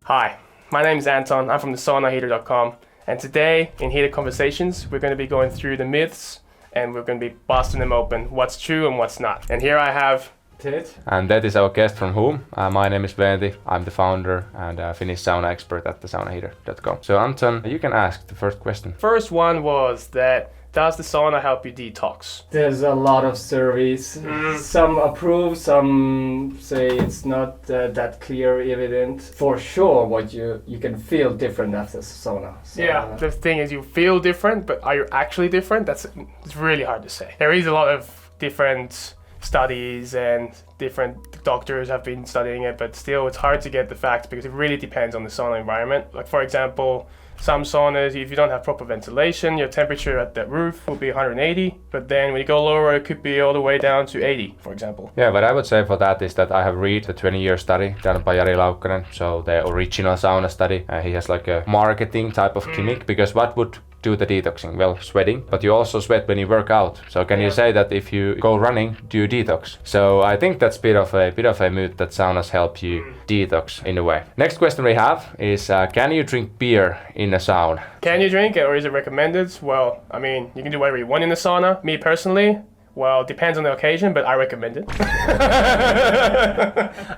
Hi, my name is Anton. I'm from thesaunaheater.com, and today in Heated Conversations we're going to be going through the myths and we're going to be busting them open, what's true and what's not. And here I have Ted. And that is our guest from home. My name is Venti. I'm the founder and Finnish sauna expert at thesaunaheater.com. So Anton, you can ask the first question. First one was that does the sauna help you detox? There's a lot of surveys. Some approve, some say it's not that clear, evident. For sure, what you can feel different after sauna. Yeah, the thing is you feel different, but are you actually different? It's really hard to say. There is a lot of different studies and different doctors have been studying it, but still it's hard to get the facts because it really depends on the sauna environment. Like for example, some saunas, if you don't have proper ventilation, your temperature at the roof will be 180, but then when you go lower, it could be all the way down to 80, for example. Yeah, what I would say for that is that I have read the 20-year study done by Jari Laukkanen, so the original sauna study. He has like a marketing type of gimmick, because what would do the detoxing? Well, sweating, but you also sweat when you work out. So can you say that if you go running, do you detox? So I think that's a bit of a myth that saunas help you detox in a way. Next question we have is, can you drink beer in a sauna? Can you drink it or is it recommended? Well, I mean, you can do whatever you want in the sauna. Me personally, well, it depends on the occasion, but I recommend it.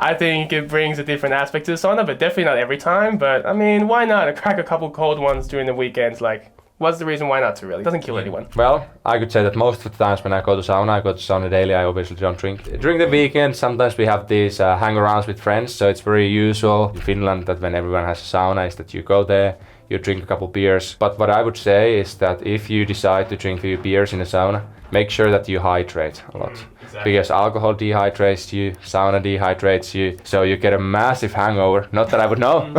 I think it brings a different aspect to the sauna, but definitely not every time. But I mean, why not? Crack a couple cold ones during the weekends, like, what's the reason why not to really? It doesn't kill anyone. Well, I could say that most of the times when I go to sauna daily, I obviously don't drink. During the weekend, sometimes we have these hang-arounds with friends, so it's very usual in Finland that when everyone has a sauna is that you go there, you drink a couple beers. But what I would say is that if you decide to drink a few beers in a sauna, make sure that you hydrate a lot. Exactly. Because alcohol dehydrates you, sauna dehydrates you, so you get a massive hangover. Not that I would know,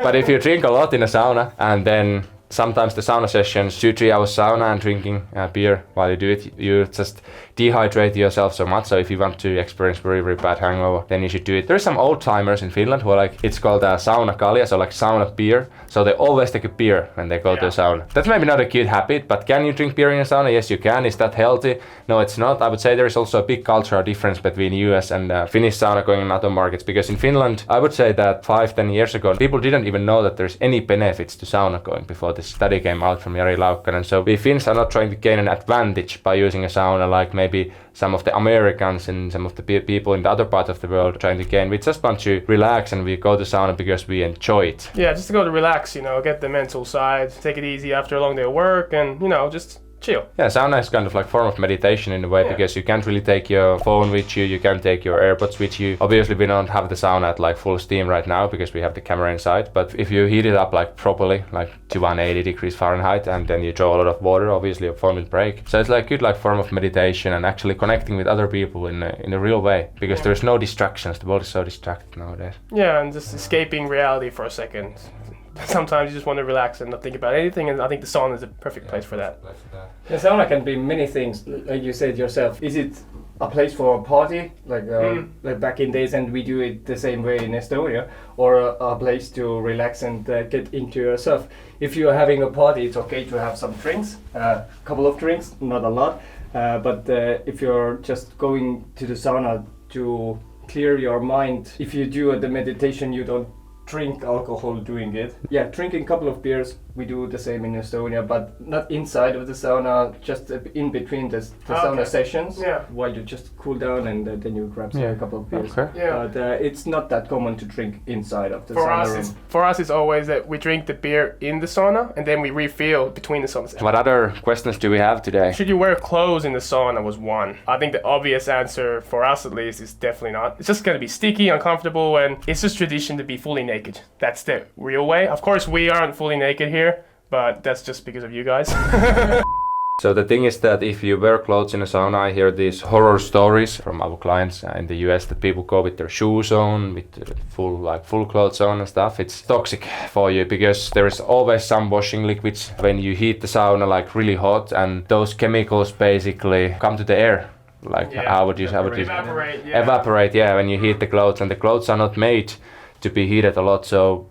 but if you drink a lot in a sauna and then sometimes the sauna sessions, 2-3 hours sauna and drinking beer while you do it, you just dehydrate yourself so much. So if you want to experience very, very bad hangover, then you should do it. There's some old timers in Finland who are like, it's called sauna kalja, so like sauna beer. So they always take a beer when they go to a sauna. That's maybe not a good habit, but can you drink beer in a sauna? Yes, you can. Is that healthy? No, it's not. I would say there is also a big cultural difference between US and Finnish sauna going in other markets. Because in Finland, I would say that 5-10 years ago, people didn't even know that there's any benefits to sauna going before this study came out from Jari Laukkanen. So we Finns are not trying to gain an advantage by using a sauna like maybe some of the Americans and some of the people in the other parts of the world trying to gain. We just want to relax and we go to sauna because we enjoy it. Yeah, just to go to relax, get the mental side, take it easy after a long day of work and, just chill. Yeah, sauna is kind of like form of meditation in a way, because you can't really take your phone with you, you can't take your AirPods with you. Obviously we don't have the sauna at like full steam right now because we have the camera inside, but if you heat it up like properly, like to 180 degrees Fahrenheit, and then you draw a lot of water, obviously your phone will break. So it's like good like form of meditation and actually connecting with other people in a real way, because there's no distractions. The world is so distracted nowadays. Yeah, and just escaping reality for a second. Sometimes you just want to relax and not think about anything, and I think the sauna is the perfect place for that. The sauna can be many things, like you said yourself. Is it a place for a party, like back in days, and we do it the same way in Estonia, or a place to relax and get into yourself? If you're having a party, it's okay to have some drinks, a couple of drinks, not a lot, but if you're just going to the sauna to clear your mind, if you do the meditation, you don't drink alcohol doing it. Yeah, drinking a couple of beers, we do the same in Estonia, but not inside of the sauna, just in between the sauna sessions, while you just cool down and then you grab a couple of beers. Okay. Yeah. But it's not that common to drink inside of the sauna room. For us, it's always that we drink the beer in the sauna and then we refill between the sauna sessions. What other questions do we have today? Should you wear clothes in the sauna was one. I think the obvious answer, for us at least, is definitely not. It's just going to be sticky, uncomfortable, and it's just tradition to be fully naked. That's the real way. Of course, we aren't fully naked here, but that's just because of you guys. So the thing is that if you wear clothes in a sauna, I hear these horror stories from our clients in the US that people go with their shoes on, with full clothes on and stuff. It's toxic for you because there is always some washing liquids when you heat the sauna like really hot, and those chemicals basically come to the air. How would you evaporate? Yeah, when you heat the clothes, and the clothes are not made to be heated a lot, so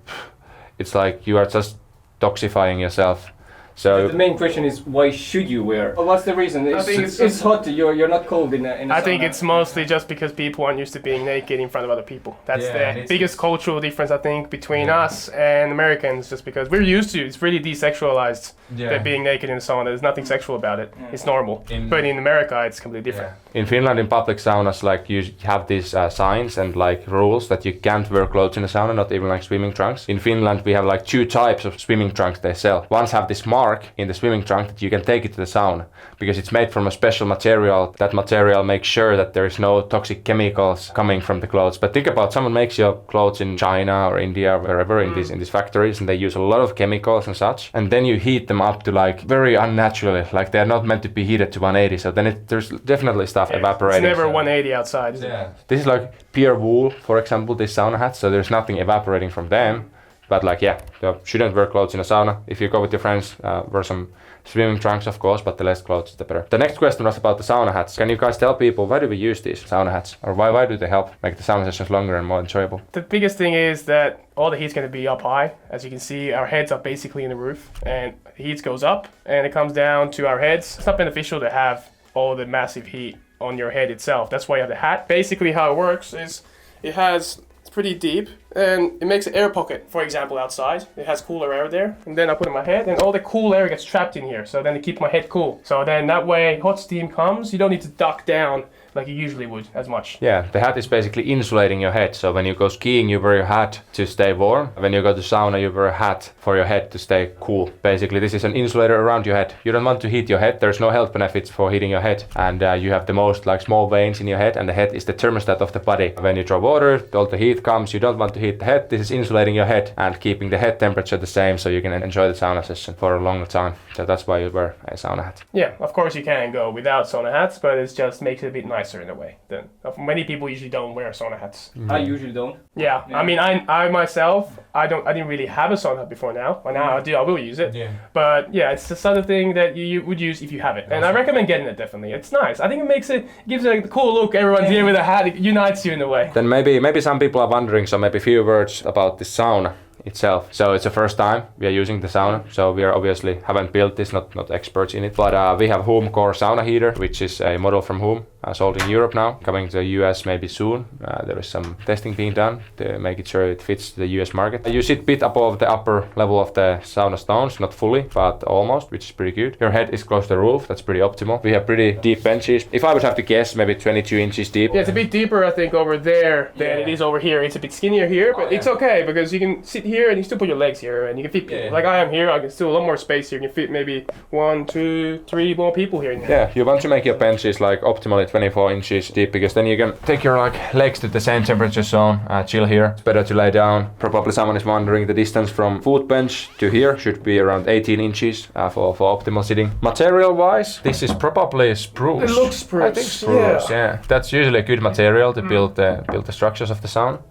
it's like you are just toxifying yourself. So the main question is, why should you wear? What's the reason? I think It's hot. You're not cold in a I think sauna. it's mostly just because people aren't used to being naked in front of other people. That's the biggest cultural difference, I think, between us and Americans, just because we're used to it's really desexualized that being naked in the sauna. There's nothing sexual about it. It's normal. But in America, it's completely different. In Finland, in public saunas, like you have these signs and like rules that you can't wear clothes in a sauna, not even like swimming trunks. In Finland, we have like 2 types of swimming trunks they sell. Ones have this mark in the swimming trunk that you can take it to the sauna because it's made from a special material. That material makes sure that there is no toxic chemicals coming from the clothes. But think about someone makes your clothes in China or India or wherever in these factories, and they use a lot of chemicals and such, and then you heat them up to like very unnaturally, like they're not meant to be heated to 180. So then there's definitely stuff evaporating. It's never 180 outside, is it? This is like pure wool, for example, these sauna hats, so there's nothing evaporating from them. But like, you shouldn't wear clothes in a sauna. If you go with your friends, wear some swimming trunks, of course, but the less clothes, the better. The next question was about the sauna hats. Can you guys tell people why do we use these sauna hats? Or why do they help make the sauna sessions longer and more enjoyable? The biggest thing is that all the heat's going to be up high. As you can see, our heads are basically in the roof, and the heat goes up and it comes down to our heads. It's not beneficial to have all the massive heat on your head itself. That's why you have the hat. Basically how it works is it's pretty deep and it makes an air pocket, for example, outside. It has cooler air there, and then I put it in my head and all the cool air gets trapped in here, so then it keeps my head cool. So then that way hot steam comes, you don't need to duck down like you usually would as much. Yeah, the hat is basically insulating your head. So when you go skiing, you wear your hat to stay warm. When you go to sauna, you wear a hat for your head to stay cool. Basically, this is an insulator around your head. You don't want to heat your head. There's no health benefits for heating your head. And you have the most like small veins in your head, and the head is the thermostat of the body. When you draw water, all the heat comes. You don't want to heat the head. This is insulating your head and keeping the head temperature the same, so you can enjoy the sauna session for a longer time. So that's why you wear a sauna hat. Yeah, of course you can go without sauna hats, but it just makes it a bit nicer in a way. Then many people usually don't wear sauna hats. I usually don't. Yeah, I mean, I myself, I didn't really have a sauna hat before now. But now I will use it. Yeah. But yeah, it's the sort of thing that you would use if you have it, and I recommend getting it definitely. It's nice. I think it gives it a cool look. Everyone's here with a hat. It unites you in a way. Then maybe some people are wondering. So maybe a few words about the sauna itself. So it's the first time we are using the sauna, so we are obviously haven't built this, not experts in it, but we have home core sauna heater, which is a model from home, sold in Europe now, coming to the US maybe soon. There is some testing being done to make it sure it fits the US market. You sit a bit above the upper level of the sauna stones, not fully, but almost, which is pretty good. Your head is close to the roof, that's pretty optimal. We have pretty deep benches. If I would have to guess, maybe 22 inches deep. Yeah, it's a bit deeper, I think, over there than it is over here. It's a bit skinnier here, but it's okay because you can sit here and you still put your legs here and you can fit people. Like I am here, I can still a lot more space here. You can fit maybe 1, 2, 3 more people here. Yeah, you want to make your benches like optimally 24 inches deep, because then you can take your like legs to the same temperature zone, chill here. It's better to lay down. Probably someone is wondering the distance from foot bench to here should be around 18 inches for optimal sitting. Material wise, this is probably spruce. It looks spruce. I think spruce, yeah. That's usually a good material to build the structures of the sauna.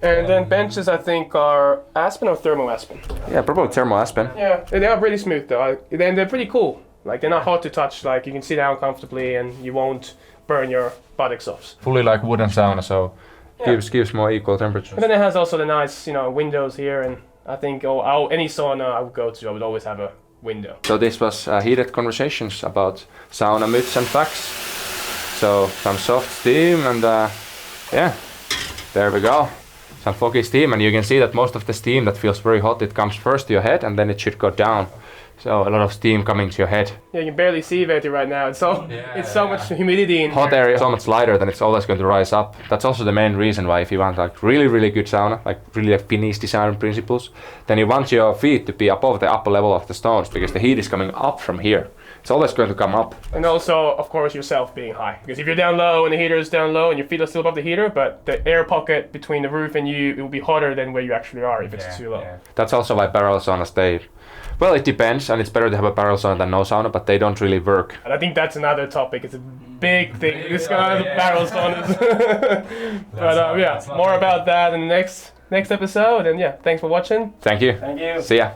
And then benches, I think, are aspen or thermal aspen. Yeah, probably thermal aspen. Yeah, they are pretty smooth though. Then they're pretty cool. Like they're not hard to touch. Like you can sit down comfortably and you won't burn your buttocks off. Fully like wooden sauna, so gives more equal temperatures. And then it has also the nice, windows here. And I think any sauna I would go to, I would always have a window. So this was heated conversations about sauna myths and facts. So some soft steam and there we go. Some foggy steam, and you can see that most of the steam that feels very hot, it comes first to your head and then it should go down. So a lot of steam coming to your head. Yeah, you can barely see Veti right now. It's so much humidity in hot here. area is so much lighter, then it's always going to rise up. That's also the main reason why if you want like really, really good sauna, like really like Finnish design principles, then you want your feet to be above the upper level of the stones because the heat is coming up from here. It's always going to come up. And also, of course, yourself being high. Because if you're down low and the heater is down low and your feet are still above the heater, but the air pocket between the roof and you, it will be hotter than where you actually are if it's too low. Yeah. That's also why barrel saunas, well, it depends, and it's better to have a barrel sauna than no sauna, but they don't really work. And I think that's another topic. It's a big thing. This kind of barrel saunas. But more about that in the next episode. And thanks for watching. Thank you. Thank you. See ya.